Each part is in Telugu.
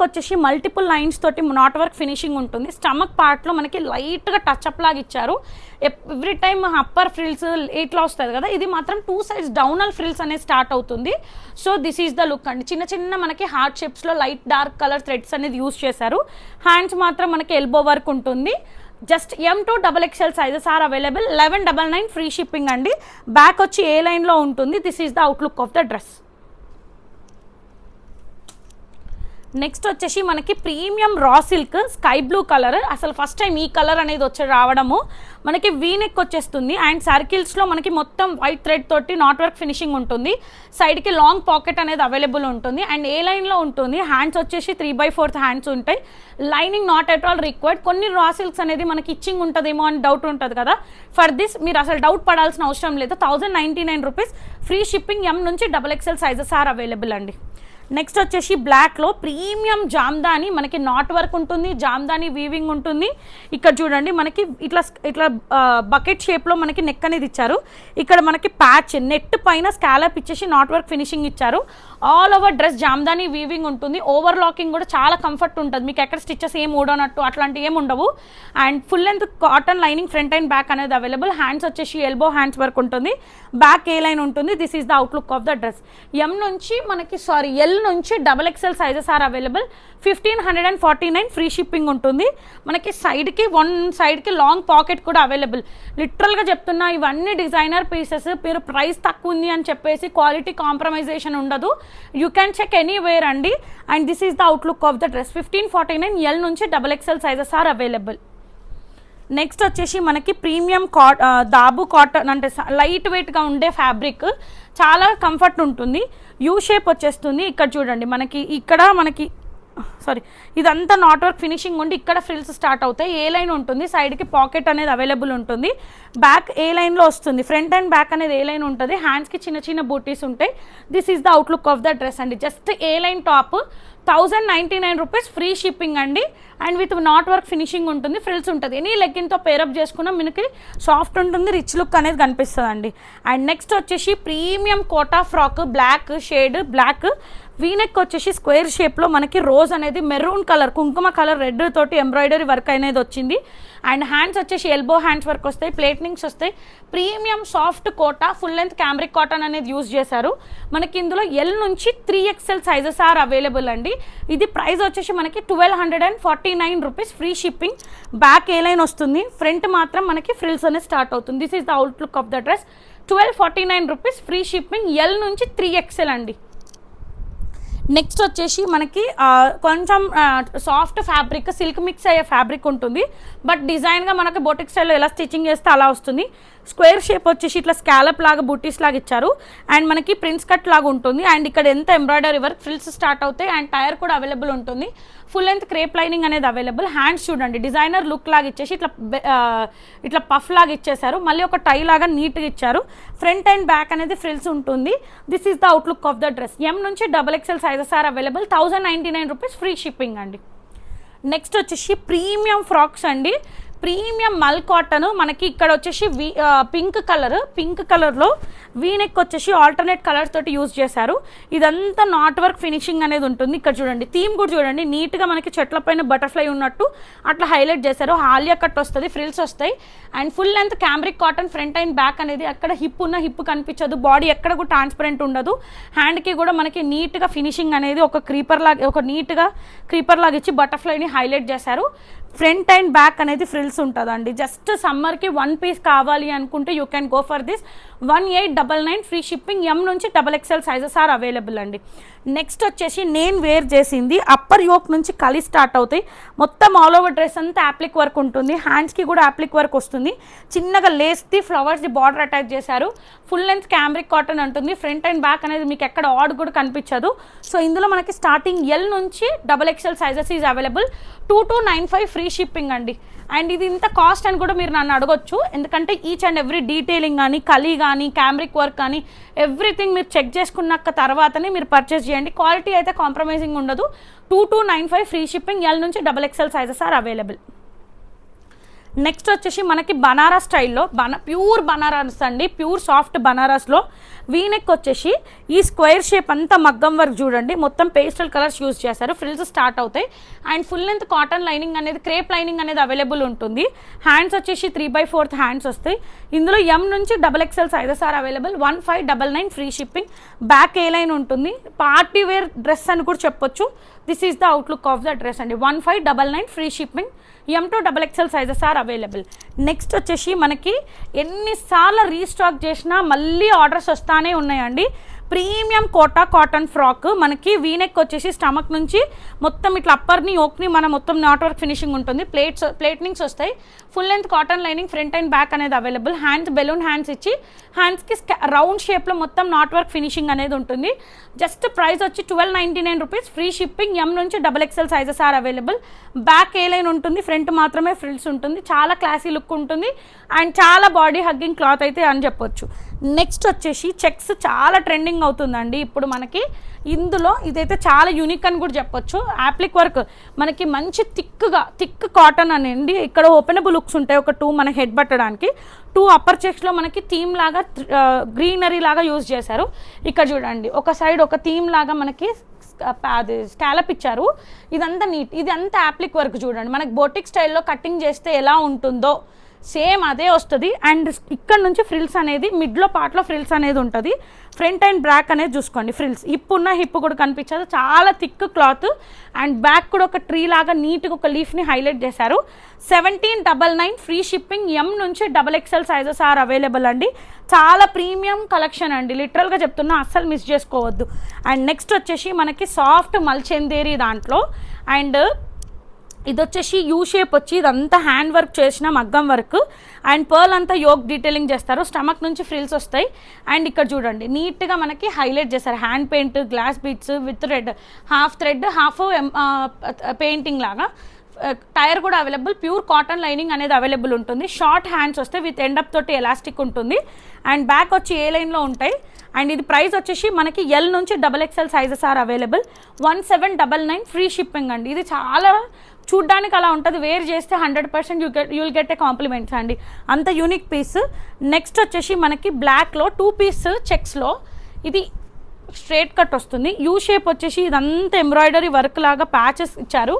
వచ్చేసి మల్టిపుల్ లైన్స్ తోటి నాట్ వర్క్ ఫినిషింగ్ ఉంటుంది. స్టమక్ పార్ట్లో మనకి లైట్గా టచ్అప్ లాగా ఇచ్చారు. ఎవ్రీ టైమ్ అప్పర్ ఫ్రిల్స్ ఇట్లా వస్తుంది కదా, ఇది మాత్రం 2 sides డౌనల్ ఫ్రిల్స్ అనేది స్టార్ట్ అవుతుంది. So this is the look అండి. చిన్న చిన్న మనకి హార్ట్ షేప్స్లో లైట్ డార్క్ కలర్ థ్రెడ్స్ అనేది యూజ్ చేశారు. హ్యాండ్స్ మాత్రం మనకి ఎల్బో వర్క్ ఉంటుంది. Just M to XXL sizes are available. 1199 free shipping అండి. బ్యాక్ వచ్చి ఏ లైన్లో ఉంటుంది. This is the outlook of the dress. Next వచ్చేసి మనకి premium raw silk sky blue colour. అసలు ఫస్ట్ టైం ఈ కలర్ అనేది వచ్చి రావడము. మనకి వీనెక్ వచ్చేస్తుంది అండ్ సర్కిల్స్లో మనకి మొత్తం వైట్ థ్రెడ్ తోటి నాట్ వర్క్ ఫినిషింగ్ ఉంటుంది. సైడ్కి లాంగ్ పాకెట్ అనేది అవైలబుల్ ఉంటుంది అండ్ ఏ లైన్లో ఉంటుంది. హ్యాండ్స్ వచ్చేసి 3/4 హ్యాండ్స్ ఉంటాయి. Lining not at all required. కొన్ని రా సిల్క్స్ అనేది మనకి ఇచ్చింగ్ ఉంటుందేమో అని డౌట్ ఉంటుంది కదా, ఫర్ దిస్ మీరు అసలు డౌట్ పడాల్సిన అవసరం లేదు. 1099 రూపీస్ ఫ్రీ షిప్పింగ్. M నుంచి XXL సైజెస్ ఆర్ అవైలబుల్ అండి. నెక్స్ట్ వచ్చేసి బ్లాక్లో ప్రీమియం జామ్దాని, మనకి నాట్ వర్క్ ఉంటుంది, జామ్దాని వీవింగ్ ఉంటుంది. ఇక్కడ చూడండి మనకి ఇట్లా ఇట్లా బకెట్ షేప్లో మనకి నెక్ అనేది ఇచ్చారు. ఇక్కడ మనకి ప్యాచ్ నెట్ పైన స్కాలప్ ఇచ్చేసి నాట్ వర్క్ ఫినిషింగ్ ఇచ్చారు. All over dress Jamdani weaving ఉంటుంది. ఓవర్ లాకింగ్ కూడా చాలా కంఫర్ట్ ఉంటుంది. మీకు ఎక్కడ స్టిచెస్ ఏం ఊడనట్టు అట్లాంటివి ఏమి ఉండవు. And full length cotton lining front and back అనేది అవైలబుల్. హ్యాండ్స్ వచ్చేసి ఎల్బో హ్యాండ్స్ వర్క్ ఉంటుంది. బ్యాక్ ఏ లైన్ ఉంటుంది. This is the outlook of the dress. L నుంచి XXL sizes are available. 1549 free shipping ఉంటుంది. మనకి సైడ్కి సైడ్కి లాంగ్ పాకెట్ కూడా అవైలబుల్. లిటరల్గా చెప్తున్నా ఇవన్నీ డిజైనర్ పీసెస్. మీరు ప్రైస్ తక్కువ ఉంది అని చెప్పేసి క్వాలిటీ కాంప్రమైజేషన్ ఉండదు. యూ క్యాన్ చెక్ ఎనీవేర్ అండి. And this is the outlook of the dress. 1549 L నుంచి XXL sizes are available. Next వచ్చేసి మనకి ప్రీమియం దాబు కాటన్ అంటే లైట్ వెయిట్గా ఉండే ఫ్యాబ్రిక్, చాలా కంఫర్ట్ ఉంటుంది. యూ షేప్ వచ్చేస్తుంది. ఇక్కడ చూడండి మనకి ఇక్కడ మనకి ఇదంతా నాట్ వర్క్ ఫినిషింగ్ ఉండి ఇక్కడ ఫ్రిల్స్ స్టార్ట్ అవుతాయి. ఏ లైన్ ఉంటుంది. సైడ్కి పాకెట్ అనేది అవైలబుల్ ఉంటుంది. బ్యాక్ ఏ లైన్లో వస్తుంది. ఫ్రంట్ అండ్ బ్యాక్ అనేది ఏ లైన్ ఉంటుంది. హ్యాండ్స్కి చిన్న చిన్న బూటీస్ ఉంటాయి. This is the outlook of the dress అండి. Just A line top 1099 rupees free shipping అండి. And with knot work finishing ఉంటుంది. ఫ్రిల్స్ ఉంటుంది. ఎనీ లెగ్గిన్తో పేరప్ చేసుకున్నా మనకి సాఫ్ట్ ఉంటుంది. రిచ్ లుక్ అనేది కనిపిస్తుంది అండి. అండ్ నెక్స్ట్ వచ్చేసి premium Kota frock black shade, black V neck వచ్చేసి స్క్వేర్ షేప్లో మనకి రోజ్ అనేది మెరూన్ కలర్ కుంకుమ కలర్ రెడ్ తోటి ఎంబ్రాయిడరీ వర్క్ అనేది వచ్చింది. అండ్ హ్యాండ్స్ వచ్చేసి ఎల్బో హ్యాండ్స్ వర్క్ వస్తాయి. ప్లేట్నింగ్స్ వస్తాయి. Premium soft Kota full length cambric cotton అనేది యూజ్ చేశారు. మనకి ఇందులో ఎల్ నుంచి 3XL సైజెస్ ఆర్ అవైలబుల్ అండి. ఇది ప్రైస్ వచ్చేసి మనకి 1249 rupees free shipping. Back A line వస్తుంది. ఫ్రంట్ మాత్రం మనకి ఫ్రిల్స్ అనేది స్టార్ట్ అవుతుంది. This is the outlook of the dress. 1249 rupees free shipping. L నుంచి 3XL అండి. నెక్స్ట్ వచ్చేసి మనకి కొంచెం సాఫ్ట్ ఫ్యాబ్రిక్ సిల్క్ మిక్స్ అయ్యే ఫ్యాబ్రిక్ ఉంటుంది. బట్ డిజైన్గా మనకి బోటిక్ స్టైల్లో ఎలా స్టిచ్చింగ్ చేస్తే అలా వస్తుంది. స్క్వేర్ షేప్ వచ్చేసి ఇట్లా స్కాలప్ లాగా బూటీస్ లాగా ఇచ్చారు. అండ్ మనకి ప్రిన్స్ కట్ లాగా ఉంటుంది. అండ్ ఇక్కడ ఎంత ఎంబ్రాయిడరీ వర్క్ ఫ్రిల్స్ స్టార్ట్ అవుతాయి. అండ్ టైర్ కూడా అవైలబుల్ ఉంటుంది. ఫుల్ లెంత్ క్రేప్ లైనింగ్ అనేది అవైలబుల్. హ్యాండ్స్ చూడండి డిజైనర్ లుక్ లాగా ఇచ్చేసి ఇట్లా పఫ్ లాగా ఇచ్చేసారు. మళ్ళీ ఒక టై లాగా నీట్గా ఇచ్చారు. ఫ్రంట్ అండ్ బ్యాక్ అనేది ఫ్రిల్స్ ఉంటుంది. This is the outlook of the dress. M నుంచి XXL sizes are available. 1099 rupees free shipping అండి. నెక్స్ట్ వచ్చేసి ప్రీమియం ఫ్రాక్స్ అండి. ప్రీమియం మల్ కాటన్ మనకి ఇక్కడ వచ్చేసి పింక్ కలర్లో వీనెక్ వచ్చేసి ఆల్టర్నేట్ కలర్స్ తోటి యూజ్ చేశారు. ఇదంతా నాట్ వర్క్ ఫినిషింగ్ అనేది ఉంటుంది. ఇక్కడ చూడండి థీమ్ కూడా చూడండి నీట్గా మనకి చెట్ల పైన బటర్ఫ్లై ఉన్నట్టు అట్లా హైలైట్ చేశారు. హాలియా కట్ వస్తుంది. ఫ్రిల్స్ వస్తాయి. And full length cambric cotton front and back అనేది అక్కడ హిప్ కనిపించదు. బాడీ ఎక్కడ కూడా ట్రాన్స్పరెంట్ ఉండదు. హ్యాండ్కి కూడా మనకి నీట్గా ఫినిషింగ్ అనేది ఒక నీట్గా క్రీపర్ లాగా ఇచ్చి బటర్ఫ్లైని హైలైట్ చేశారు. ఫ్రంట్ అండ్ బ్యాక్ అనేది ఫ్రిల్స్ ఉంటుందండి. జస్ట్ సమ్మర్కి 1 పీస్ కావాలి అనుకుంటే you can go for this. 1899 free shipping. M నుంచి XXL సైజెస్ ఆర్ అవైలబుల్ అండి. నెక్స్ట్ వచ్చేసి నేను వేర్ చేసింది అప్పర్ యోక్ నుంచి కలి స్టార్ట్ అవుతాయి. మొత్తం ఆల్ ఓవర్ డ్రెస్ అంతా యాప్లిక్ వర్క్ ఉంటుంది. హ్యాండ్స్కి కూడా యాప్లిక్ వర్క్ వస్తుంది. చిన్నగా లేస్ది ఫ్లవర్స్ది బార్డర్ అటాచ్ చేశారు. ఫుల్ లెంత్ క్యాంబ్రిక్ కాటన్ ఉంటుంది. ఫ్రంట్ అండ్ బ్యాక్ అనేది మీకు ఎక్కడ ఆడ్ కూడా కనిపించదు. సో ఇందులో మనకి స్టార్టింగ్ ఎల్ నుంచి XXL sizes is available. 2295 free shipping అండి. అండ్ ఇది ఇంత కాస్ట్ అని కూడా మీరు నన్ను అడగొచ్చు. ఎందుకంటే ఈచ్ అండ్ ఎవ్రీ డీటెయిలింగ్ కానీ కలీ కానీ క్యాంబ్రిక్ వర్క్ కానీ ఎవ్రీథింగ్ మీరు చెక్ చేసుకున్నాక తర్వాతనే మీరు పర్చేస్ చేయండి. క్వాలిటీ అయితే కాంప్రమైజింగ్ ఉండదు. 2295 ఫ్రీ షిప్పింగ్. ఎల్ నుంచి XXL sizes are available. Next వచ్చేసి మనకి బనారస్ స్టైల్లో ప్యూర్ బనారస్ అండి. ప్యూర్ సాఫ్ట్ బనారస్లో వీనెక్ వచ్చేసి ఈ స్క్వేర్ షేప్ అంతా మగ్గం వర్క్ చూడండి, మొత్తం పేస్టల్ కలర్స్ యూజ్ చేశారు. ఫ్రిల్స్ స్టార్ట్ అవుతాయి. And full length cotton lining అనేది, క్రేప్ లైనింగ్ అనేది అవైలబుల్ ఉంటుంది. హ్యాండ్స్ వచ్చేసి 3/4 హ్యాండ్స్ వస్తాయి. ఇందులో M నుంచి XXL sizes are available. 1599 free shipping. Back A line ఉంటుంది. పార్టీ వేర్ డ్రెస్ అని కూడా చెప్పొచ్చు. This is the outlook of the dress అండి. 1599 free shipping. M to XXL sizes are available. Next వచ్చేసి మనకి ఎన్నిసార్లు రీస్టాక్ చేసినా మళ్ళీ ఆర్డర్స్ వస్తానే ఉన్నాయండి. ప్రీమియం కోటా కాటన్ ఫ్రాక్, మనకి వీనెక్ వచ్చేసి స్టమక్ నుంచి మొత్తం ఇట్లా అప్పర్ని ఓక్ని మనం మొత్తం నాట్ వర్క్ ఫినిషింగ్ ఉంటుంది. ప్లేట్నింగ్స్ వస్తాయి. Full length cotton lining, front and back అనేది అవైలబుల్. హ్యాండ్స్ బెలూన్ హ్యాండ్స్ ఇచ్చి హ్యాండ్స్కి రౌండ్ షేప్లో మొత్తం నాట్ వర్క్ ఫినిషింగ్ అనేది ఉంటుంది. జస్ట్ ప్రైస్ వచ్చి 1299 రూపీస్. Free shipping. M నుంచి XXL sizes are available. Back A line ఉంటుంది, ఫ్రంట్ మాత్రమే ఫ్రిల్స్ ఉంటుంది. చాలా క్లాసీ లుక్ ఉంటుంది అండ్ చాలా బాడీ హగ్గింగ్ క్లాత్ అయితే అని చెప్పొచ్చు. నెక్స్ట్ వచ్చేసి చెక్స్ చాలా ట్రెండింగ్ అవుతుందండి ఇప్పుడు మనకి. ఇందులో ఇదైతే చాలా యూనిక్ అని కూడా చెప్పొచ్చు. యాప్లిక్ వర్క్ మనకి మంచి థిక్ కాటన్ అనేది, ఇక్కడ ఓపెనబుల్ లుక్స్ ఉంటాయి. ఒక 2 మన హెడ్ పట్టడానికి. 2 అప్పర్ చెక్స్లో మనకి థీమ్ లాగా గ్రీనరీ లాగా యూజ్ చేశారు. ఇక్కడ చూడండి, ఒక సైడ్ ఒక థీమ్ లాగా మనకి అది స్కాలప్ ఇచ్చారు. ఇదంతా నీట్. ఇది అంతా యాప్లిక్ వర్క్ చూడండి, మనకి బోటిక్ స్టైల్లో కటింగ్ చేస్తే ఎలా ఉంటుందో సేమ్ అదే వస్తుంది. అండ్ ఇక్కడ నుంచి ఫ్రిల్స్ అనేది మిడ్లో పార్ట్లో ఫ్రిల్స్ అనేది ఉంటుంది. ఫ్రంట్ అండ్ బ్యాక్ అనేది చూసుకోండి. ఫ్రిల్స్ హిప్ ఉన్న హిప్ కూడా కనిపించదు. చాలా థిక్ క్లాత్. అండ్ బ్యాక్ కూడా ఒక ట్రీ లాగా నీట్గా ఒక లీఫ్ని హైలైట్ చేశారు. 1799 ఫ్రీ షిప్పింగ్. M నుంచి XXL సైజెస్ ఆర్ అవైలబుల్ అండి. చాలా ప్రీమియం కలెక్షన్ అండి, లిటరల్గా చెప్తున్నా, అస్సలు మిస్ చేసుకోవద్దు. అండ్ నెక్స్ట్ వచ్చేసి మనకి సాఫ్ట్ మల్చెందేరి దాంట్లో. అండ్ ఇది వచ్చేసి యూ షేప్ వచ్చి ఇదంతా హ్యాండ్ వర్క్ చేసిన మగ్గం వర్క్. అండ్ పర్ల్ అంతా యోక్ డీటెయిలింగ్ చేస్తారు. స్టమక్ నుంచి ఫ్రిల్స్ వస్తాయి. అండ్ ఇక్కడ చూడండి నీట్గా మనకి హైలైట్ చేస్తారు. Hand paint, glass beads with half thread half painting లాగా. టైర్ కూడా అవైలబుల్. ప్యూర్ కాటన్ లైనింగ్ అనేది అవైలబుల్ ఉంటుంది. షార్ట్ హ్యాండ్స్ వస్తాయి విత్ ఎండప్ తోటి ఎలాస్టిక్ ఉంటుంది. అండ్ బ్యాక్ వచ్చి ఏ లైన్లో ఉంటాయి. అండ్ ఇది ప్రైస్ వచ్చేసి మనకి L నుంచి XXL sizes are available. 1799 free shipping అండి. ఇది చాలా చూడ్డానికి అలా ఉంటుంది, వేర్ చేస్తే 100% you will get a compliments అండి. అంత యూనిక్ పీస్. నెక్స్ట్ వచ్చేసి మనకి బ్లాక్లో 2 పీస్ చెక్స్లో ఇది స్ట్రేట్ కట్ వస్తుంది. యూ షేప్ వచ్చేసి ఇదంతా ఎంబ్రాయిడరీ వర్క్ లాగా ప్యాచెస్ ఇచ్చారు.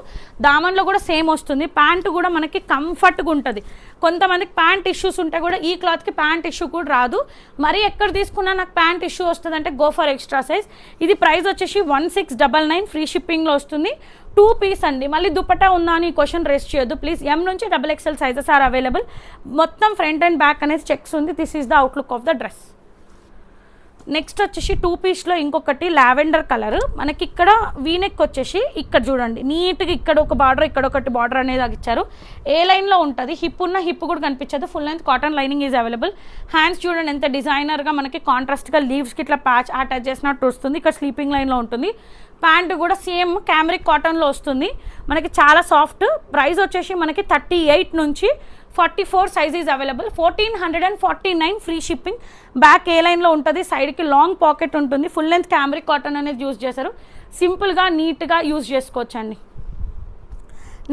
దామన్లో కూడా సేమ్ వస్తుంది. ప్యాంట్ కూడా మనకి కంఫర్ట్గా ఉంటుంది. కొంతమందికి ప్యాంట్ ఇష్యూస్ ఉంటే కూడా ఈ క్లాత్కి ప్యాంట్ ఇష్యూ కూడా రాదు. మరి ఎక్కడ తీసుకున్నా నాకు ప్యాంట్ ఇష్యూ వస్తుంది అంటే గో ఫర్ ఎక్స్ట్రా సైజ్. ఇది ప్రైస్ వచ్చేసి 1699 ఫ్రీ షిప్పింగ్లో వస్తుంది. 2 పీస్ అండి. మళ్ళీ దుపట్టా ఉందా అని క్వశ్చన్ రేస్ చేయొద్దు ప్లీజ్. M నుంచి XXL సైజెస్ ఆర్ అవైలబుల్. మొత్తం ఫ్రంట్ అండ్ బ్యాక్ అనేది చెక్స్ ఉంది. This is the outlook of the dress. Next వచ్చేసి 2 పీస్లో ఇంకొకటి లావెండర్ కలర్. మనకి ఇక్కడ వీనెక్ వచ్చేసి ఇక్కడ చూడండి నీట్గా ఇక్కడ ఒక బార్డర్, ఇక్కడ ఒకటి బార్డర్ అనేది ఇచ్చారు. ఏ లైన్లో ఉంటుంది. హిప్ ఉన్న హిప్ కూడా కనిపించదు. Full length cotton lining is available. Hands చూడండి ఎంత డిజైనర్గా మనకి కాంట్రాస్ట్గా లీవ్స్కి ఇట్లా ప్యాచ్ అటాచ్ చేసినట్టు వస్తుంది. ఇక్కడ స్లీపింగ్ లైన్లో ఉంటుంది. ప్యాంటు కూడా సేమ్ క్యామ్రిక్ కాటన్లో వస్తుంది. మనకి చాలా సాఫ్ట్. ప్రైస్ వచ్చేసి మనకి 38 నుంచి 44 size is available. 1449 free shipping. Back A లైన్లో ఉంటుంది. సైడ్కి లాంగ్ పాకెట్ ఉంటుంది. ఫుల్ లెంత్ క్యామ్రిక్ కాటన్ అనేది యూజ్ చేశారు. సింపుల్గా నీట్గా యూజ్ చేసుకోవచ్చండి.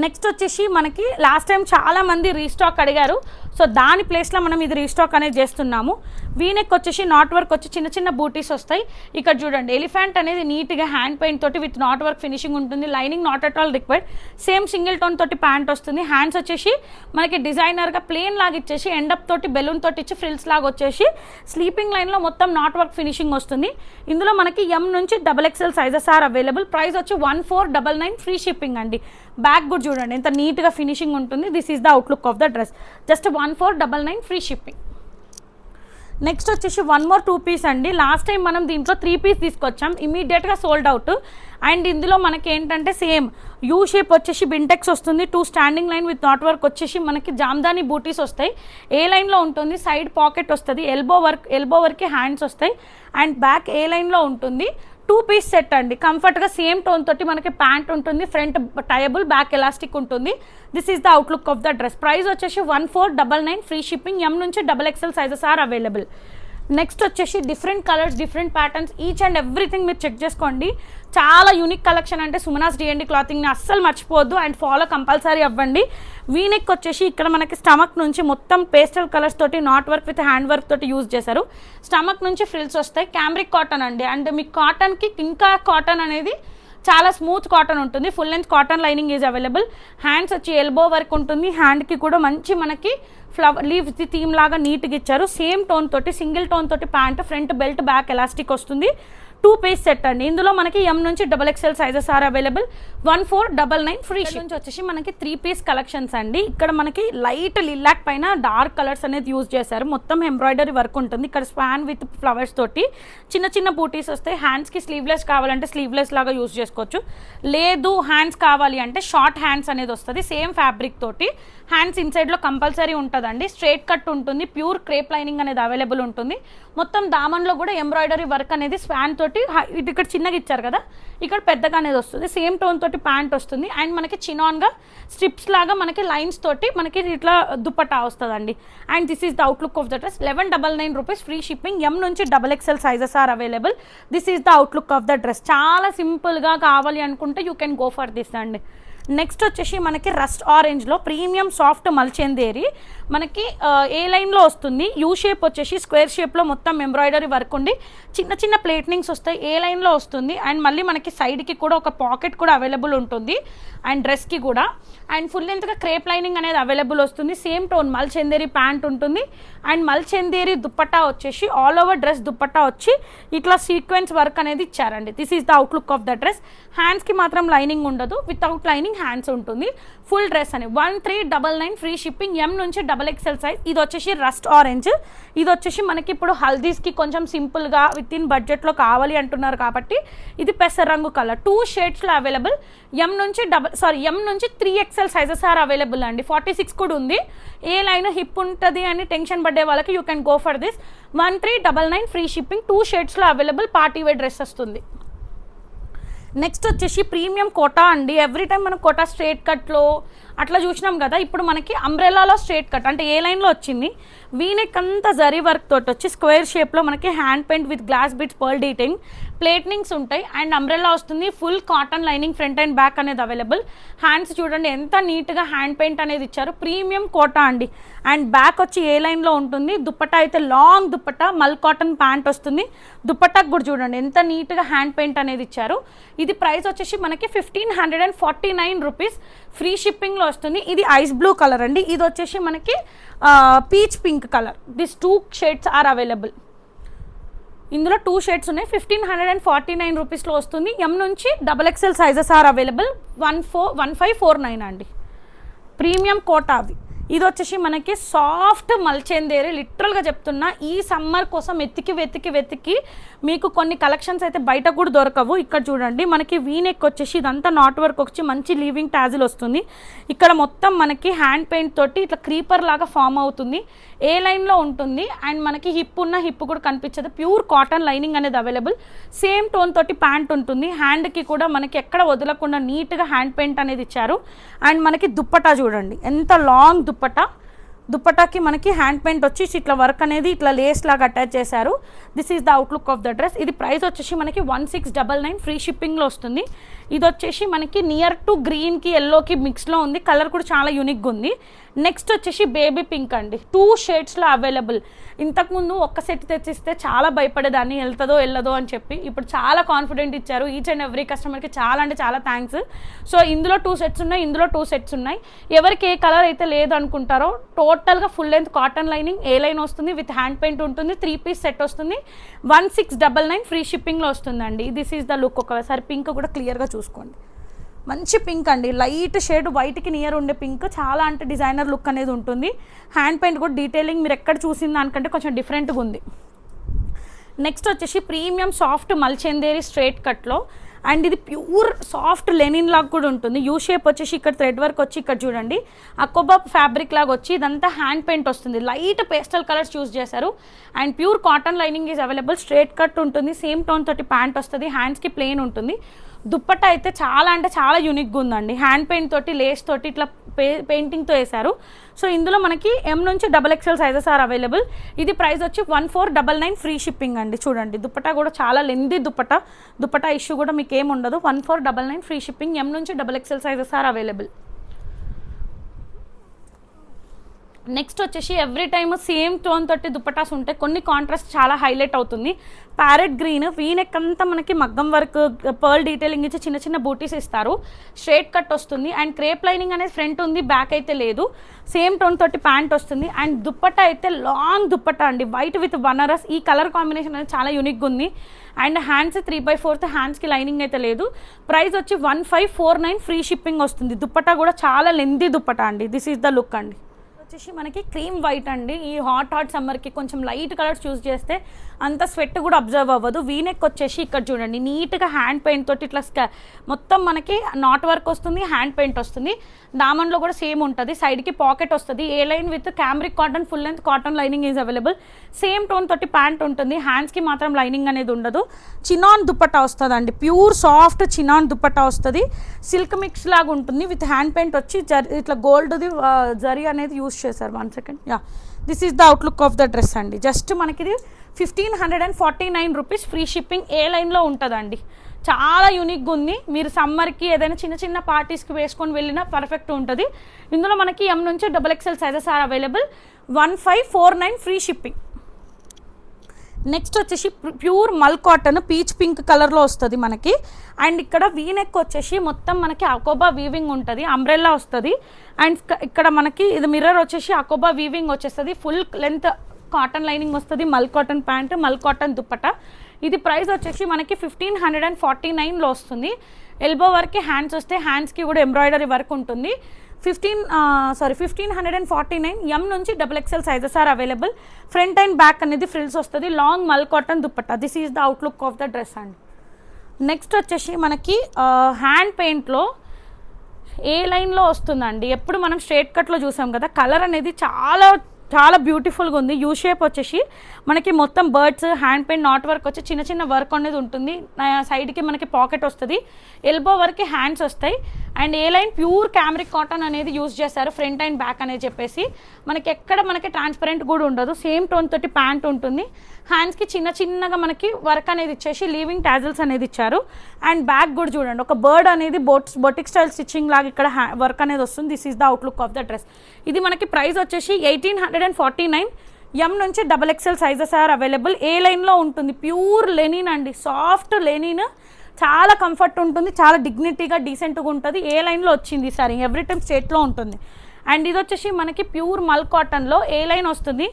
నెక్స్ట్ వచ్చేసి మనకి లాస్ట్ టైం చాలామంది రీస్టాక్ అడిగారు. సో దాని ప్లేస్లో మనం ఇది రీస్టాక్ అనేది చేస్తున్నాము. వీనెక్ వచ్చేసి నాట్ వర్క్ వచ్చి చిన్న చిన్న బూటీస్ వస్తాయి. ఇక్కడ చూడండి ఎలిఫెంట్ అనేది నీట్గా హ్యాండ్ పెయింట్ తోటి విత్ నాట్ వర్క్ ఫినిషింగ్ ఉంటుంది. Lining not at all required. Same single tone తోటి ప్యాంట్ వస్తుంది. హ్యాండ్స్ వచ్చేసి మనకి డిజైనర్గా ప్లేన్ లాగా ఇచ్చేసి ఎండప్ తోటి బెలూన్ తోటి ఇచ్చి ఫ్రిల్స్ లాగా వచ్చేసి స్లీపింగ్ లైన్లో మొత్తం నాట్ వర్క్ ఫినిషింగ్ వస్తుంది. ఇందులో మనకి M నుంచి XXL sizes are available. Price వచ్చి 1499 ఫ్రీ షిప్పింగ్ అండి. బ్యాక్ కూడా చూడండి ఎంత నీట్గా ఫినిషింగ్ ఉంటుంది. This is the outlook of the dress. Just 1499 free shipping. Next వచ్చేసి 1 more 2 పీస్ అండి. లాస్ట్ టైం మనం దీంట్లో 3 పీస్ తీసుకొచ్చాం. ఇమీడియట్గా సోల్డ్ అవుట్. అండ్ ఇందులో మనకి ఏంటంటే సేమ్ యూ షేప్ వచ్చేసి బింటెక్స్ వస్తుంది. 2 standing line with knot work వచ్చేసి మనకి జామ్దాని బూటీస్ వస్తాయి. ఏ లైన్లో ఉంటుంది. సైడ్ పాకెట్ వస్తుంది. ఎల్బో వర్క్కి హ్యాండ్స్ వస్తాయి. అండ్ బ్యాక్ ఏ లైన్లో ఉంటుంది. 2 పీస్ సెట్ అండి. కంఫర్ట్గా సేమ్ టోన్ తోటి మనకి ప్యాంట్ ఉంటుంది. ఫ్రంట్ టైబుల్, బ్యాక్ ఎలాస్టిక్ ఉంటుంది. This is the outlook of the dress. Price వచ్చేసి 1499 ఫ్రీ షిప్పింగ్. M నుంచి XXL sizes are available. Next వచ్చేసి different colours, different patterns, each and everything మీరు చెక్ చేసుకోండి. చాలా యూనిక్ కలెక్షన్. అంటే సుమనాస్ డిఎండి క్లాతింగ్ని అస్సలు మర్చిపోవద్దు అండ్ ఫాలో కంపల్సరీ అవ్వండి. వీనెక్ వచ్చేసి ఇక్కడ మనకి స్టమక్ నుంచి మొత్తం పేస్టల్ కలర్స్ తోటి not work with hand work తోటి యూజ్ చేశారు. స్టమక్ నుంచి ఫ్రిల్స్ వస్తాయి. క్యామ్రిక్ కాటన్ అండి. అండ్ మీకు కాటన్కి ఇంకా కాటన్ అనేది చాలా స్మూత్ కాటన్ ఉంటుంది. Full length cotton lining is available. Hands వచ్చి ఎల్బో వర్క్ ఉంటుంది. హ్యాండ్కి కూడా మంచి మనకి ఫ్లవర్ లీవ్స్ థీమ్ లాగా నీట్గా ఇచ్చారు. సేమ్ టోన్ తోటి సింగిల్ టోన్ తోటి pant, front belt, back elastic వస్తుంది. 2 పీస్ సెట్ అండి. ఇందులో మనకి M నుంచి XXL sizes are available. 1499 free నుంచి వచ్చేసి మనకి 3 పీస్ కలెక్షన్స్ అండి. ఇక్కడ మనకి లైట్ లిలాక్ పైన డార్క్ కలర్స్ అనేది యూజ్ చేశారు. మొత్తం ఎంబ్రాయిడరీ వర్క్ ఉంటుంది. ఇక్కడ స్పాన్ విత్ ఫ్లవర్స్ తోటి చిన్న చిన్న బూటీస్ వస్తాయి. హ్యాండ్స్కి స్లీవ్లెస్ కావాలంటే స్లీవ్లెస్ లాగా యూజ్ చేసుకోవచ్చు. లేదు హ్యాండ్స్ కావాలి అంటే షార్ట్ హ్యాండ్స్ అనేది వస్తుంది. సేమ్ ఫ్యాబ్రిక్ తోటి హ్యాండ్స్ ఇన్సైడ్లో కంపల్సరీ ఉంటుందండి. స్ట్రైట్ కట్ ఉంటుంది. ప్యూర్ క్రేప్ లైనింగ్ అనేది అవైలబుల్ ఉంటుంది. మొత్తం దామన్లో కూడా ఎంబ్రాయిడరీ వర్క్ అనేది స్పాన్ తోటి ఇది ఇక్కడ చిన్నగా ఇచ్చారు కదా, ఇక్కడ పెద్దగా అనేది వస్తుంది. సేమ్ టోన్ తోటి ప్యాంట్ వస్తుంది. అండ్ మనకి చినాన్గా స్ట్రిప్స్ లాగా మనకి లైన్స్ తోటి మనకి ఇట్లా దుపట్టా వస్తుందండి. And this is the outlook of the dress. 1199 rupees free shipping. M నుంచి XXL sizes are available. This is the outlook of the dress. చాలా సింపుల్గా కావాలి అనుకుంటే you can go for this అండి. నెక్స్ట్ వచ్చేసి మనకి రస్ట్ ఆరెంజ్లో ప్రీమియం సాఫ్ట్ మల్చెందేరి మనకి ఏ లైన్లో వస్తుంది. యూ షేప్ వచ్చేసి స్క్వేర్ షేప్లో మొత్తం ఎంబ్రాయిడరీ వర్క్ ఉండి చిన్న చిన్న ప్లేట్నింగ్స్ వస్తాయి. ఏ లైన్లో వస్తుంది. అండ్ మళ్ళీ మనకి సైడ్కి కూడా ఒక పాకెట్ కూడా అవైలబుల్ ఉంటుంది. అండ్ డ్రెస్కి కూడా అండ్ ఫుల్ లెంత్గా క్రేప్ లైనింగ్ అనేది అవైలబుల్ వస్తుంది. సేమ్ టోన్ మల్చెందేరి ప్యాంట్ ఉంటుంది. అండ్ మల్చెందేరి దుప్పట్టా వచ్చేసి ఆల్ ఓవర్ డ్రెస్ దుప్పట్టా వచ్చి ఇట్లా సీక్వెన్స్ వర్క్ అనేది ఇచ్చారండి. This is the outlook of the dress. హ్యాండ్స్కి మాత్రం లైనింగ్ ఉండదు. వితౌట్ లైనింగ్ హ్యాండ్స్ ఉంటుంది. ఫుల్ డ్రెస్ అని 1399 ఫ్రీ షిప్పింగ్. M నుంచి XXL సైజ్. ఇది వచ్చేసి రస్ట్ ఆరెంజ్. ఇది వచ్చేసి మనకి ఇప్పుడు హల్దీస్కి కొంచెం సింపుల్గా విత్ ఇన్ బడ్జెట్లో కావాలి అంటున్నారు కాబట్టి ఇది పెసర రంగు కలర్. 2 షేడ్స్లో అవైలబుల్. M నుంచి 3XL సైజెస్ ఆర్ అవైలబుల్ అండి. 46 కూడా ఉంది. ఏ లైన్ హిప్ ఉంటుంది అని టెన్షన్ పడ్డే వాళ్ళకి you can go for this. 1399 free shipping. 2 షేడ్స్లో అవైలబుల్. పార్టీ వేర్ డ్రెస్ వస్తుంది. నెక్స్ట్ వచ్చేసి ప్రీమియం కోటా అండి. ఎవ్రీ టైం మనం కోటా స్ట్రేట్ కట్లో అట్లా చూసినాం కదా, ఇప్పుడు మనకి అంబ్రెల్లాలో స్ట్రేట్ కట్ అంటే ఏ లైన్లో వచ్చింది. వీనెక్ అంతా జరీ వర్క్ తోటి వచ్చి స్క్వేర్ షేప్లో మనకి hand paint with glass bits pearl డీటింగ్ ప్లేట్నింగ్స్ ఉంటాయి. అండ్ అంబ్రెల్లా వస్తుంది. Full cotton lining front and back అనేది అవైలబుల్. హ్యాండ్స్ చూడండి ఎంత నీట్గా హ్యాండ్ పెయింట్ అనేది ఇచ్చారు. ప్రీమియం కోటా అండి. అండ్ బ్యాక్ వచ్చి ఏ లైన్లో ఉంటుంది. దుప్పట్టా అయితే లాంగ్ దుప్పట్టా, మల్ కాటన్ ప్యాంట్ వస్తుంది. దుప్పట్టాకు కూడా చూడండి ఎంత నీట్గా హ్యాండ్ పెయింట్ అనేది ఇచ్చారు. ఇది ప్రైస్ వచ్చేసి మనకి 1549 రూపీస్ ఫ్రీ షిప్పింగ్లో వస్తుంది. ఇది ఐస్ బ్లూ కలర్ అండి. ఇది వచ్చేసి మనకి peach pink colour. This 2 shades are available. ఇందులో 2 షేడ్స్ ఉన్నాయి. 1549 రూపీస్లో వస్తుంది. M నుంచి XXL సైజెస్ ఆర్ అవైలబుల్. 1549 అండి. ప్రీమియం కోటా అవి. ఇది వచ్చేసి మనకి సాఫ్ట్ మల్చెందేరి. లిటరల్గా చెప్తున్నా ఈ సమ్మర్ కోసం వెతికి మీకు కొన్ని కలెక్షన్స్ అయితే బయట కూడా దొరకవు. ఇక్కడ చూడండి మనకి వీనెక్ వచ్చేసి ఇదంతా నాట్ వర్క్ వచ్చి మంచి లీవింగ్ టాజిల్ వస్తుంది. ఇక్కడ మొత్తం మనకి హ్యాండ్ పెయింట్ తోటి ఇట్లా క్రీపర్ లాగా ఫామ్ అవుతుంది. ఏ లైన్లో ఉంటుంది. అండ్ మనకి హిప్ ఉన్న హిప్ కూడా కనిపించదు. ప్యూర్ కాటన్ లైనింగ్ అనేది అవైలబుల్. సేమ్ టోన్ తోటి ప్యాంట్ ఉంటుంది. హ్యాండ్కి కూడా మనకి ఎక్కడ వదలకుండా నీట్గా హ్యాండ్ పెయింట్ అనేది ఇచ్చారు. అండ్ మనకి దుప్పట్టా చూడండి ఎంత లాంగ్ దుప్పటాకి మనకి హ్యాండ్ పెయింట్ వచ్చి ఇట్లా వర్క్ అనేది ఇట్లా లేస్ లాగా అటాచ్ చేశారు. This is the outlook of the dress. ఇది ప్రైస్ వచ్చేసి మనకి 1699 ఫ్రీ షిప్పింగ్లో వస్తుంది. ఇది వచ్చేసి మనకి నియర్ టు గ్రీన్కి ఎల్లోకి మిక్స్లో ఉంది. కలర్ కూడా చాలా యూనిక్గా ఉంది. నెక్స్ట్ వచ్చేసి బేబీ పింక్ అండి. 2 షేడ్స్లో అవైలబుల్. ఇంతకుముందు ఒక్క సెట్ తెచ్చిస్తే చాలా భయపడేదాన్ని వెళ్ళదో అని చెప్పి. ఇప్పుడు చాలా కాన్ఫిడెంట్ ఇచ్చారు. ఈచ్ అండ్ ఎవ్రీ కస్టమర్కి చాలా అంటే చాలా థ్యాంక్స్. సో ఇందులో 2 సెట్స్ ఉన్నాయి. ఇందులో 2 సెట్స్ ఉన్నాయి. ఎవరికి ఏ కలర్ అయితే లేదు అనుకుంటారో టోటల్గా ఫుల్ లెంత్ కాటన్ లైనింగ్ ఏ లైన్ వస్తుంది విత్ హ్యాండ్ పెయింట్ ఉంటుంది. 3 పీస్ సెట్ వస్తుంది. 1699 ఫ్రీ షిప్పింగ్లో వస్తుందండి. This is the look. ఒకసారి పింక్ కూడా క్లియర్గా చూసుకోండి. మంచి పింక్ అండి. లైట్ షేడ్ వైట్కి నియర్ ఉండే పింక్. చాలా అంటే డిజైనర్ లుక్ అనేది ఉంటుంది. హ్యాండ్ పెయింట్ కూడా డీటెయిలింగ్ మీరు ఎక్కడ చూసిన దానికంటే కొంచెం డిఫరెంట్గా ఉంది. నెక్స్ట్ వచ్చేసి ప్రీమియం సాఫ్ట్ మల్చెందేరి స్ట్రైట్ కట్లో. అండ్ ఇది ప్యూర్ సాఫ్ట్ లెనిన్ లాగా కూడా ఉంటుంది. యూ షేప్ వచ్చేసి ఇక్కడ థ్రెడ్ వర్క్ వచ్చి ఇక్కడ చూడండి అకోబా ఫ్యాబ్రిక్ లాగా వచ్చి ఇదంతా హ్యాండ్ పెయింట్ వస్తుంది. లైట్ పేస్టల్ కలర్స్ యూజ్ చేశారు. And pure cotton lining is available. Straight cut ఉంటుంది. సేమ్ టోన్ తోటి ప్యాంట్ వస్తుంది. హ్యాండ్స్కి ప్లెయిన్ ఉంటుంది. దుప్పట్టా అయితే చాలా అంటే చాలా యూనిక్గా ఉందండి. హ్యాండ్ పెయింట్ తోటి లేస్ తోటి ఇట్లా పెయింటింగ్తో వేశారు. సో ఇందులో మనకి M నుంచి XXL సైజెస్ ఆర్ అవైలబుల్. ఇది ప్రైస్ వచ్చి 1499 ఫ్రీ షిప్పింగ్ అండి. చూడండి దుప్పటా కూడా చాలా లెందీ దుప్పటా ఇష్యూ కూడా మీకు ఏమి ఉండదు. 1499 ఫ్రీ షిప్పింగ్. M నుంచి XXL sizes are available. Next వచ్చేసి ఎవ్రీ టైమ్ సేమ్ టోన్ తోటి దుప్పటాస్ ఉంటాయి, కొన్ని కాంట్రాస్ట్ చాలా హైలైట్ అవుతుంది. ప్యారెట్ గ్రీన్, వీనెక్ అంతా మనకి మగ్గం వర్క్, పర్ల్ డీటెయిలింగ్ ఇచ్చి చిన్న చిన్న బూటీస్ ఇస్తారు. స్ట్రేట్ కట్ వస్తుంది అండ్ క్రేప్ లైనింగ్ అనేది ఫ్రంట్ ఉంది, బ్యాక్ అయితే లేదు. సేమ్ టోన్ తోటి ప్యాంట్ వస్తుంది అండ్ దుప్పటా అయితే లాంగ్ దుప్పటా అండి, వైట్ విత్ బనారస్. ఈ కలర్ కాంబినేషన్ అనేది చాలా యూనిక్గా ఉంది. అండ్ హ్యాండ్స్ 3/4 హ్యాండ్స్కి లైనింగ్ అయితే లేదు. ప్రైస్ వచ్చి 1549 ఫ్రీ షిప్పింగ్ వస్తుంది. దుప్పటా కూడా చాలా లెంతీ దుప్పటా అండి. దిస్ ఈజ్ ద లుక్ అండి. వచ్చేసి మనకి క్రీమ్ వైట్ అండి. ఈ హాట్ సమ్మర్కి కొంచెం లైట్ కలర్స్ చూస్ చేస్తే అంత స్వెట్ కూడా అబ్జర్వ్ అవ్వదు. వీనెక్ వచ్చేసి ఇక్కడ చూడండి నీట్గా హ్యాండ్ పెయింట్ తోటి ఇట్లా మొత్తం మనకి నాట్ వర్క్ వస్తుంది, హ్యాండ్ పెయింట్ వస్తుంది. దామన్లో కూడా సేమ్ ఉంటుంది. సైడ్కి పాకెట్ వస్తుంది. A line with cambric cotton, full length cotton lining is available. Same tone తోటి ప్యాంట్ ఉంటుంది. హ్యాండ్స్కి మాత్రం లైనింగ్ అనేది ఉండదు. చినాన్ దుప్పట్టా వస్తుంది అండి, ప్యూర్ సాఫ్ట్ చినాన్ దుప్పట్టా వస్తుంది. సిల్క్ మిక్స్ లాగా ఉంటుంది విత్ హ్యాండ్ పెయింట్ వచ్చి ఇట్లా గోల్డ్ది జరీ అనేది యూస్ చేశారు. 1 second. Yeah, this is the outlook of the dress అండి. జస్ట్ మనకి ఇది 1549 రూపీస్ ఫ్రీ షిప్పింగ్. ఏ లైన్లో ఉంటుందండి, చాలా యూనిక్గా ఉంది. మీరు సమ్మర్కి ఏదైనా చిన్న చిన్న పార్టీస్కి వేసుకొని వెళ్ళినా పర్ఫెక్ట్ ఉంటుంది. ఇందులో మనకి M నుంచి XXL sizes are available. 1549 free shipping. Next వచ్చేసి pure mul cotton peach pink కలర్లో వస్తుంది మనకి. అండ్ ఇక్కడ వీనెక్ వచ్చేసి మొత్తం మనకి అకోబా వీవింగ్ ఉంటుంది, అంబ్రెల్లా వస్తుంది. అండ్ ఇక్కడ మనకి ఇది మిర్రర్ వచ్చేసి అకోబా వీవింగ్ వచ్చేస్తుంది. ఫుల్ లెంత్ కాటన్ లైనింగ్ వస్తుంది. Mul cotton pant, mul cotton dupatta. ఇది ప్రైస్ వచ్చేసి మనకి 1549లో వస్తుంది. ఎల్బో వరకు హ్యాండ్స్ వస్తే హ్యాండ్స్కి కూడా ఎంబ్రాయిడరీ వర్క్ ఉంటుంది. 1549 M నుంచి XXL sizes are available. Front and back అనేది ఫ్రిల్స్ వస్తుంది. Long mul cotton dupatta. This is the outlook of the dress అండి. నెక్స్ట్ వచ్చేసి మనకి హ్యాండ్ పెయింట్లో ఏ లైన్లో వస్తుందండి. ఎప్పుడు మనం స్ట్రేట్ కట్లో చూసాం కదా, కలర్ అనేది చాలా చాలా బ్యూటిఫుల్గా ఉంది. యూ షేప్ వచ్చేసి మనకి మొత్తం birds, hand paint, not work వచ్చి చిన్న చిన్న వర్క్ అనేది ఉంటుంది. సైడ్కి మనకి పాకెట్ వస్తుంది. ఎల్బో వరకు హ్యాండ్స్ వస్తాయి. And A line pure cambric cotton అనేది యూజ్ చేశారు, ఫ్రంట్ అండ్ బ్యాక్ అనేది చెప్పేసి. మనకి ఎక్కడ మనకి ట్రాన్స్పరెంట్ కూడా ఉండదు. సేమ్ టోన్ తోటి ప్యాంట్ ఉంటుంది. హ్యాండ్స్కి చిన్న చిన్నగా మనకి వర్క్ అనేది ఇచ్చేసి లీవింగ్ టాజిల్స్ అనేది ఇచ్చారు. అండ్ బ్యాక్ కూడా చూడండి, ఒక బర్డ్ అనేది బొటిక్ స్టైల్ స్టిచ్చింగ్ లాగా ఇక్కడ వర్క్ అనేది వస్తుంది. This is the outlook of the dress. ఇది మనకి ప్రైస్ వచ్చేసి 1849. M నుంచి XXL సైజెస్ ఆర్ అవైలబుల్. ఏ లైన్లో ఉంటుంది, ప్యూర్ లెనిన్ అండి, సాఫ్ట్ లెనిన్. చాలా కంఫర్ట్ ఉంటుంది, చాలా డిగ్నిటీగా డీసెంట్గా ఉంటుంది. ఏ లైన్లో వచ్చింది సారీ, ఎవ్రీ టైమ్ స్టేట్లో ఉంటుంది. అండ్ ఇది వచ్చేసి మనకి ప్యూర్ మల్ కాటన్లో ఏ లైన్ వస్తుంది.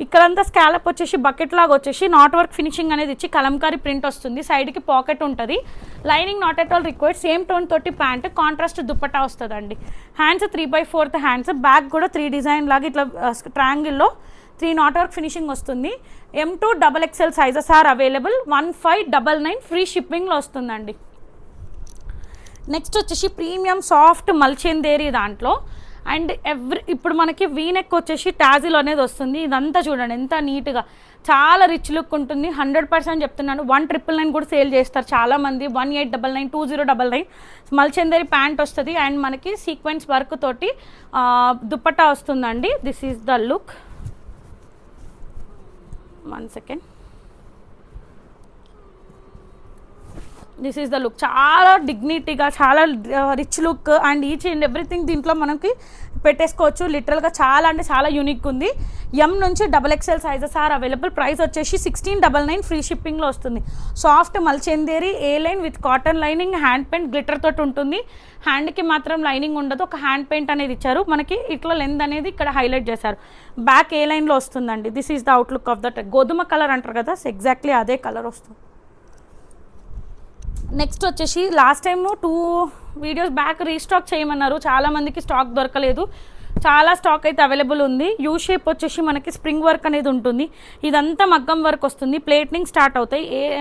ఇక్కడంతా స్కాలప్ వచ్చేసి బకెట్ లాగా వచ్చేసి నాట్ వర్క్ ఫినిషింగ్ అనేది ఇచ్చి కలంకారీ ప్రింట్ వస్తుంది. సైడ్కి పాకెట్ ఉంటుంది. Lining not at all required. Same tone తోటి ప్యాంట్, కాంట్రాస్ట్ దుప్పటా వస్తుందండి. హ్యాండ్స్ 3/4 హ్యాండ్స్, బ్యాక్ కూడా 3 డిజైన్ లాగా ఇట్లా ట్రయాంగిల్లో 3 నాట్ వర్క్ ఫినిషింగ్ వస్తుంది. M to XXL sizes are available. 1599 free షిప్పింగ్లో వస్తుందండి. నెక్స్ట్ వచ్చేసి ప్రీమియం సాఫ్ట్ మల్చెందేరి దాంట్లో. అండ్ ఇప్పుడు మనకి వీనెక్ వచ్చేసి టాజిల్ అనేది వస్తుంది. ఇదంతా చూడండి ఎంత నీట్గా, చాలా రిచ్ లుక్ ఉంటుంది. 100% చెప్తున్నాను. 1999 కూడా సేల్ చేస్తారు చాలామంది. 1899, 2099 మల్చెందేరి ప్యాంట్ వస్తుంది. అండ్ మనకి సీక్వెన్స్ వర్క్ తోటి దుప్పట్టా వస్తుందండి. This is the look. 1 second. This is the look. చాలా డిగ్నిటీగా, చాలా rich look. And each and everything దీంట్లో మనకి పెట్టేసుకోవచ్చు. లిటరల్గా చాలా అంటే చాలా యూనిక్ ఉంది. M నుంచి XXL sizes are available. Price వచ్చేసి 1699 ఫ్రీ షిప్పింగ్లో వస్తుంది. సాఫ్ట్ మల్చెందేరి A line with cotton lining, hand paint glitter తోటి ఉంటుంది. హ్యాండ్కి మాత్రం లైనింగ్ ఉండదు, ఒక హ్యాండ్ పెయింట్ అనేది ఇచ్చారు. మనకి ఇట్లా లెంత్ అనేది ఇక్కడ హైలైట్ చేశారు. బ్యాక్ ఏ లైన్లో వస్తుందండి. This is the outlook of that. గోధుమ కలర్ అంటారు కదా, ఎగ్జాక్ట్లీ అదే కలర్ వస్తుంది. నెక్స్ట్ వచ్చేసి last time 2 videos back restock చేయమన్నారు. చాలామందికి స్టాక్ దొరకలేదు. చాలా స్టాక్ అయితే అవైలబుల్ ఉంది. యూ షేప్ వచ్చేసి మనకి స్ప్రింగ్ వర్క్ అనేది ఉంటుంది. ఇదంతా మగ్గం వర్క్ వస్తుంది. ప్లేటింగ్ స్టార్ట్ అవుతాయి.